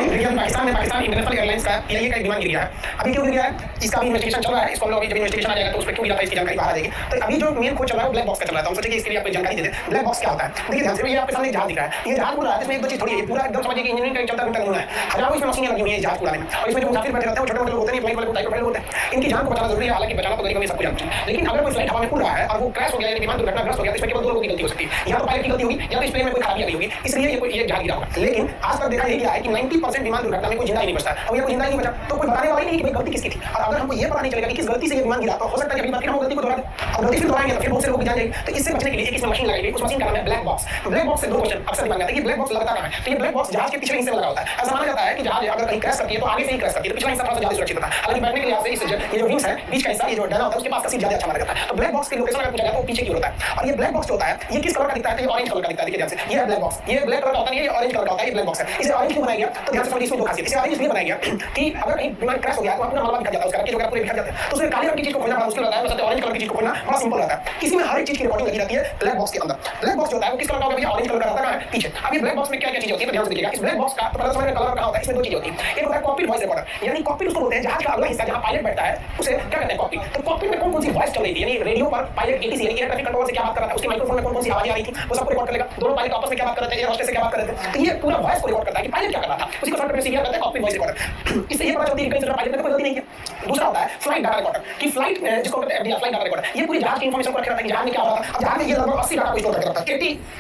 देखिए Pakistan international airlines का PIA का एक विमान गिर गया है। अभी क्यों गिर गया है इसका भी इन्वेस्टिगेशन चल रहा है। इसको हम लोग अभी जब इन्वेस्टिगेशन आ जाएगा तो उस पर क्यों गिरा था इसकी जानकारी बाहर आ जाएगी। तो अभी जो मेन खोज चल रहा है वो ब्लैक बॉक्स का चल रहा है। तो हम सोचे कि इसके लिए आपको जानकारी दे दें ब्लैक बॉक्स क्या होता है। देखिए ध्यान से, ये आपके सामने एक जहाज दिख रहा है। ये जहाज पूरा है, इसमें एक दो चीज थोड़ी है, पूरा एकदम समझिए कि इंजीनियरिंग का एक चलता फिरता नमूना है। हजारों इसमें मशीनें लगी हुई है जहाज पूरा में, और इसमें जो मुसाफिर बैठे रहते हैं वो छोटे मोटे लोग होते हैं, फ्लाइट वाले टाइप होते हैं। इनकी जान को बचाना जरूरी है, हालांकि बचाना तो कभी कभी सब कुछ जानते हैं। लेकिन अगर कोई फ्लाइट हवा में उड़ रहा है और वो क्रैश हो गया, विमान दुर्घटनाग्रस्त हो गया, तो इसमें केवल दो लोगों की गलती हो सकती है। या तो पायलट की गलती होगी या तो इस प्लेन में कोई खराबी आ गई होगी, इसलिए ये जहाज गिरा होगा। लेकिन आज तक देखा गया है कि 90% विमान दुर्घटना में कोई जिंदा ही नहीं बचता। अब ये कोई जिंदा ही नहीं बचा तो कोई बताने वाला ही नहीं कि भाई गलती किसकी थी। और अगर हमको ये पता नहीं चलेगा कि किस गलती से ये विमान गिरा, तो हो सकता है कि अगली बार हम गलती को दोहरा दें। अब गलती फिर दोहराएंगे तो फिर बहुत से लोग जान जाएंगे। तो इससे बचने के लिए एक इसमें मशीन लगाई गई, उस मशीन का नाम है ब्लैक बॉक्स। ब्लैक बॉक्स से दो क्वेश्चन अक्सर दिमाग में आता है कि ब्लैक बॉक्स लगता कहां है। तो ये ब्लैक बॉक्स जहाज के पिछले हिस्से में लगा होता है। ऐसा माना जाता है कि जहाज अगर कहीं क्रैश करती है तो आगे से ही क्रैश करती है, तो पिछला हिस्सा थोड़ा सा ज्यादा सुरक्षित होता है। हालांकि बैठने के लिए ये जो विंग्स है, बीच का हिस्सा, ये जो डना होता है, उसके पास का सीट ज्यादा अच्छा माना जाता है। तो ब्लैक बॉक्स की लोकेशन अगर पूछा जाए तो पीछे की ओर होता है। और ये ब्लैक बॉक्स जो होता है ये किस कलर का दिखता है? तो ये ऑरेंज कलर का दिखता है। देखिए ध्यान से, ये है ब्लैक बॉक्स। ये ब्लैक कलर का होता है, ये ऑरेंज कलर का होता है। ये ब्लैक बॉक्स है। इसे ऑरेंज क्यों बनाया गया? तो ध्यान से समझिए, इसमें दो खासियत। इसे ऑरेंज इसलिए बनाया गया कि अगर कहीं विमान क्रैश हो गया तो अपना मलबा दिखा जाता है, उसका कि जो पूरे दिखा जाते हैं। तो उसमें काले रंग की चीज को खोजना बड़ा मुश्किल होता है, वैसे ऑरेंज कलर की चीज को खोजना बड़ा सिंपल होता है। इसी में हर एक चीज की रिकॉर्डिंग लगी रहती है ब्लैक बॉक्स के अंदर। ब्लैक बॉक्स जो होता है वो किस कलर का होगा भैया? ऑरेंज कलर का होता है पीछे। अब ये ब्लैक बॉक्स में क्या-क्या चीजें होती है तो ध्यान से देखिएगा। इस ब्लैक बॉक्स का तो पहले समझ में कलर कहां होता है। इसमें दो चीजें होती हैं। एक होता है कॉकपिट वॉइस रिकॉर्डर, यानी कॉकपिट उसको बोलते हैं जहाज का अगला हिस्सा जहां पायलट बैठता है उसे क्या कहते हैं? कॉकपिट। तो कॉकपिट में कौन-कौन सी वॉइस चल रही थी, यानी रेडियो पर पायलट एटीसी यानी एयर ट्रैफिक कंट्रोलर से क्या बात कर रहा था, उसके माइक्रोफोन में कौन-कौन सी आवाजें आ रही थी, वो सबको रिकॉर्ड करेगा। दोनों पायलट आपस में क्या बात कर रहे थे, एयर होस्टेस से क्या बात कर रहे थे, तो ये पूरा वॉइस को रिकॉर्ड करता है कि पायलट क्या कर रहा था। उसी को शॉर्टकट में सीरियल कहते हैं कॉकपिट वॉइस रिकॉर्डर। इससे ये पता चलती है कि कहीं से पायलट ने कोई गलती नहीं की। दूसरा होता है फ्लाइट डाटा रिकॉर्डर कि फ्लाइट जिसको कहते हैं एफडीआर, फ्लाइट डाटा रिकॉर्डर। ये पूरी जहाज की इंफॉर्मेशन को रख रहा था कि जहाज में क्या हो रहा था। अब जहाज में ये लगभग 80 डाटा को स्टोर करके रखता है,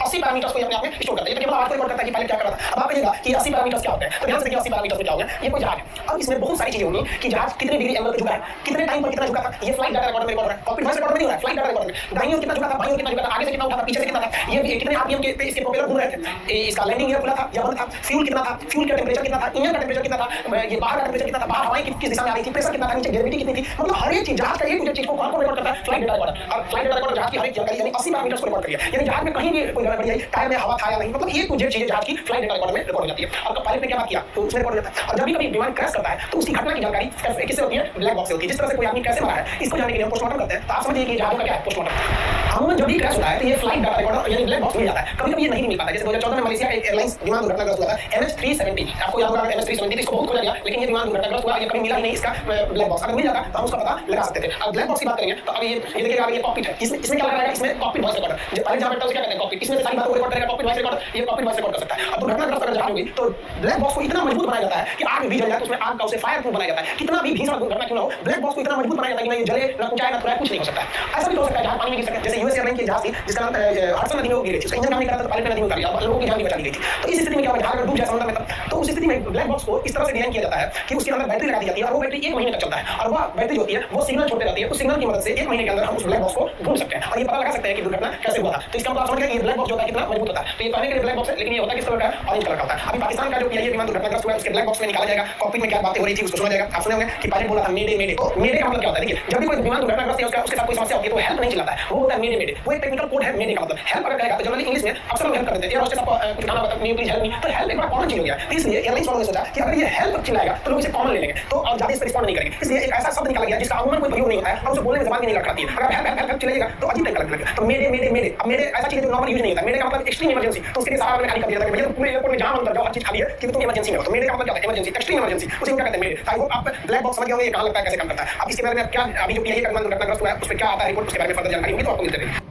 80 पैरामीटर्स को अपने आप में स्टोर करता है। ये केवल आवाज को रिकॉर्ड करता है कि पायलट क्या कर रहा था। अब आप कहिएगा कि 80 पैरामीटर्स क्या होते हैं, तो ध्यान से देखिए 80 पैरामीटर्स में क्या हो गया। ये कोई जहाज है, अब इसमें बहुत सारी चीजें होंगी कि जहाज कितने डिग्री एंगल पे झुका है, कितने टाइम पर कितना झुका था। ये फ्लाइट डाटा रिकॉर्डर में रिकॉर्ड हो रहा है, कॉकपिट वॉइस रिकॉर्डर में नहीं हो रहा है, फ्लाइट डाटा रिकॉर्डर में। दाईं ओर कितना झुका था, बाईं ओर कितना झुका था, आगे से कितना उठा था, पीछे से कितना था, ये कितने आरपीएम के पे इसके प्रोपेलर घूम रहे थे, इसका लैंडिंग गियर खुला था या बंद था, फ्यूल कितना था, फ्यूल का टेंपरेचर कितना था, इंजन का टेंपरेचर कितना था, ये बाहर का टेंपरेचर कितना था, बाहर हवाएं किस दिशा में आ रही थी, प्रेशर कितना था, नीचे ग्रेविटी कितनी थी। मतलब हर एक चीज जहाज का एक चीज को कौन रिकॉर्ड करता है? Flight data recorder. और फ्लाइट डाटा रिकॉर्डर जहाज की हर एक जानकारी यानी 80 पैरामीटर्स को रिकॉर्ड कर लिया। यानी जहाज में कहीं भी कोई गड़बड़ी आई, टायर में हवा था या नहीं, मतलब ये कुछ चीजें जहाज की फ्लाइट डाटा रिकॉर्डर में रिकॉर्ड हो जाती है। और पायलट ने क्या बात किया तो उसमें रिकॉर्ड हो जाता है। और जब भी कभी विमान क्रैश करता है तो उसकी घटना की जानकारी किससे होती है? ब्लैक बॉक्स से होती है। जिस तरह से कोई आदमी कैसे मरा है इसको जानने के लिए हम पोस्टमार्टम करते हैं, तो आप समझिए कि जहाज का क्या है पोस्टमार्टम। अमूमन जब भी क्रैश होता है तो ये फ्लाइट डाटा रिकॉर्डर यानी ब्लैक बॉक्स मिल जाता है। कभी-कभी ये नहीं मिल पाता। जैसे 2014 में मलेशिया का एक एयरलाइंस विमान दुर्घटनाग्रस्त हुआ था, MH370। आपको याद होगा MH370, इसको बहुत खोजा गया लेकिन ये विमान दुर्घटनाग्रस्त हुआ, ये कभी मिला ही नहीं इसका ब्लैक बॉक्स। अगर मिल जाता तो हम उसका पता लगा सकते थे। अब ब्लैक बॉक्स की बात करेंगे तो अब ये देखिएगा, ये कॉकपिट है। इसमें क्या लगाएगा? इसमें कॉकपिट वॉइस रिकॉर्डर। जो पायलट जहां बैठता है उसे क्या कहते हैं? कॉकपिट। इसमें सारी बातों को रिकॉर्ड करेगा कॉकपिट वॉइस रिकॉर्डर। ये कॉकपिट वॉइस रिकॉर्ड कर सकता है। अब दुर्घटनाग्रस्त अगर जहाज हो गई तो ब्लैक बॉक्स को इतना मजबूत बनाया जाता है कि आग भी जल जाए तो उसमें आग का उसे फायर प्रूफ बनाया जाता है। कितना भी भीषण दुर्घटना क्यों ना हो, ब्लैक बॉक्स को इतना मजबूत बनाया जाता है कि ना ये जले ना कुचाए ना थोड़ा कुछ नहीं हो सकता है। ऐसा भी हो सकता है जहाज पानी में गिर सकता है। जैसे यूएस एयरलाइन की जहाज थी जिसका नाम हडसन नदी में गिरी थी, उसका इंजन काम नहीं कर रहा था तो पायलट ने नदी में उतार दिया और लोगों की जान भी बचा ली गई थी। तो इस स्थिति में क्या होगा? जहाज डूब जाए समुद्र में, तो उस स्थिति में ब्लैक बॉक्स को इस तरह से डिजाइन किया जाता है कि उसके अंदर बैटरी लगा दी जाती है और वो बैटरी 1 महीने तक चलता है। और वो बैटरी जो होती है वो सिग्नल छोड़ती रहती है। उस सिग्नल की मदद से 1 महीने के अंदर हम उस ब्लैक बॉक्स को ढूंढ सकते हैं और ये पता लगा सकते हैं कि दुर्घटना कैसे हुआ था। तो इसका मतलब आप समझ गए कि ये ब्लैक बॉक्स जो होता है कितना मजबूत होता है। तो ये कहने के लिए ब्लैक बॉक्स है, लेकिन ये होता है किस कलर का? ऑरेंज कलर का होता है। अभी पाकिस्तान का जो पीआईए विमान दुर्घटनाग्रस्त हुआ है उसके ब्लैक बॉक्स में निकाला जाएगा, कॉकपिट में क्या बातें हो रही थी उसको सुना जाएगा। आप सुने होंगे कि पायलट बोला था मेडे मेडे। तो मेडे का मतलब क्या होता है? देखिए, जब भी कोई विमान दुर्घटनाग्रस्त है उसके साथ कोई समस्या होती है तो हेल्प नहीं चिल्लाता है, वो होता है मेडे मेडे। वो एक टेक्निकल कोड है मेडे का मतलब। हेल्प अगर कहेगा तो जनरली इंग्लिश में अक्सर लोग हेल्प कर देते हैं, एयर होस्टेस आपको कुछ खाना बता, प्लीज हेल्प मी। तो हेल्प एक बड़ा कॉमन चीज हो गया। इसलिए एयरलाइंस वालों ने सोचा कि अगर ये हेल्प चिल्लाएगा तो लोग इसे कॉमन ले लेंगे तो और ज्यादा इस पर रिस्पॉन्ड नहीं करेंगे। इसलिए एक ऐसा शब्द निकाला गया जिसका अमूमन कोई प्रयोग नहीं होता है और उसे बोलने में जबान भी नहीं लड़खड़ाती है। अगर हेल्प चिल्लाएगा तो अजीब टाइप का लगेगा। तो मेडे मेडे मेडे। अब मेडे ऐसा चीज है जो नॉर्मल यूज नहीं होता है। मेडे का मतलब एक्सट्रीम इमरजेंसी। तो उसके लिए सारा मैंने खाली कर दिया था कि भैया पूरे एयरपोर्ट में जहां अंदर जाओ हर चीज खाली है कि तुम इमरजेंसी में हो। तो मेडे का मतलब क्या होता है? इमरजेंसी, एक्सट्रीम इमरजेंसी, उसे क्या कहते हैं? मेडे। आई होप आप ब्लैक बॉक्स समझ गए होंगे ये कहां लगता है, कैसे काम करता है। अब इसके बारे में क्या अभी जो पीआईए का विमान दुर्घटनाग्रस्त हुआ है उस पर क्या आता है रिपोर्ट, उसके बारे में फर्दर जानकारी होगी तो आपको मिलते रहेगी।